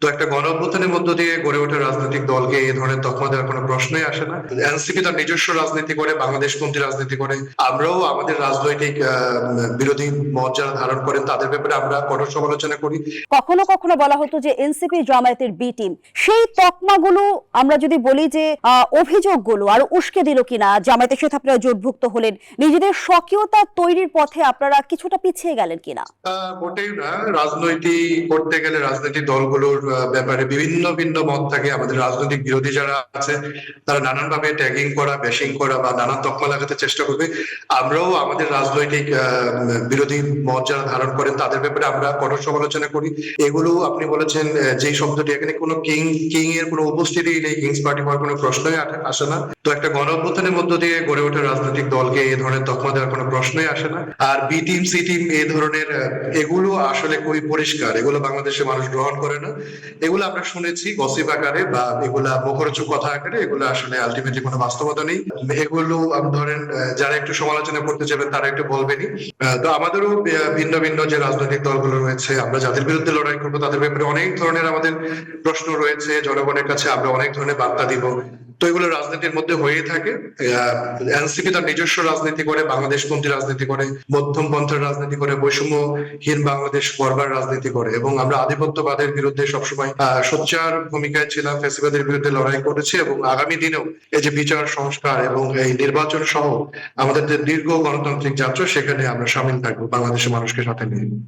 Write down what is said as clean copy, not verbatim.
তো একটা গণ অভ্যুত্থানের মধ্য দিয়ে গড়ে ওঠা রাজনৈতিক দলকে এই ধরনের তকমা দেওয়ার কোনো প্রশ্নই আসে না। এনসিপি তার নিজস্ব রাজনীতি করে, বাংলাদেশপন্থী রাজনীতি করে। আমরাও আমাদের রাজনৈতিক বিরোধী মত যারা ধারণ করেন তাদের ব্যাপারে আমরা কঠোর সমালোচনা করি। কখনো কখনো বলা হতো যে এনসিপি জামায়াতের বি টিম, সেই তকমাগুলো আমরা যদি বলি যে অভিযোগগুলো আরো উস্কে দিল কিনা, জামায়াতের সাথে আপনারা জোটভুক্ত হলেন, নিজেদের স্বকীয়তা তৈরির পথে আপনারা কিছুটা পিছিয়ে গেলেন কিনা? মোটেই না। রাজনীতি করতে গেলে রাজনৈতিক দলগুলোর ব্যাপারে ভিন্ন ভিন্ন মত থাকে। আমাদের রাজনৈতিক বিরোধী যারা আছে তারা নানান ভাবে ট্যাগিং করা, ব্যাশিং করা বা নানান তকমা লাগাতে চেষ্টা করবে। আমরাও আমাদের রাজনৈতিক বিরোধী মত যারা ধারণ করেন তাদের ব্যাপারে আমরা কঠোর সমালোচনা করি। এগুলো আপনি বলেছেন যে শব্দটি, এখানে কোনো কিং এর কোনো উপস্থিতি নেই, কিংস পার্টি হওয়ার কোনো প্রশ্নই আসে না। তো একটা গণ অভ্যুত্থানের মধ্য দিয়ে গড়ে ওঠা রাজনৈতিক দলকে এই ধরনের তকমা দেওয়ার কোনো প্রশ্নই আসে না। আর বি টিম সি টিম এই ধরনের এগুলো আসলে খুবই পরিষ্কার, এগুলো বাংলাদেশের মানুষ গ্রহণ করে না। এগুলো আমরা শুনেছি গসিপ আকারে বা এগুলা মুখরোচক কথা আকারে, এগুলো আসলে আলটিমেটলি কোনো বাস্তবতা নেই। এগুলো ধরেন যারা একটু সমালোচনা করতে যাবেন তারা একটু বলবেনই। তো আমাদেরও ভিন্ন ভিন্ন যে রাজনৈতিক দলগুলো রয়েছে, আমরা যাদের বিরুদ্ধে লড়াই করবো তাদের ব্যাপারে অনেক ধরনের আমাদের প্রশ্ন রয়েছে, জনগণের কাছে আমরা অনেক ধরনের বার্তা দিব। তো এগুলো রাজনীতির মধ্যে হয়েই থাকে। এনসিপি তার নিজস্ব রাজনীতি করে, বাংলাদেশপন্থী রাজনীতি করে, মধ্যম পন্থার রাজনীতি করে, বৈষম্যহীন বাংলাদেশ গড়বার রাজনীতি করে, এবং আমরা আধিপত্যবাদের বিরুদ্ধে সবসময় সোচ্চার ভূমিকায় ছিলাম, ফ্যাসিবাদের বিরুদ্ধে লড়াই করেছি, এবং আগামী দিনেও এই যে বিচার সংস্কার এবং এই নির্বাচন সহ আমাদের যে দীর্ঘ গণতান্ত্রিক যাত্রা, সেখানে আমরা সামিল থাকবো বাংলাদেশের মানুষকে সাথে নিয়ে।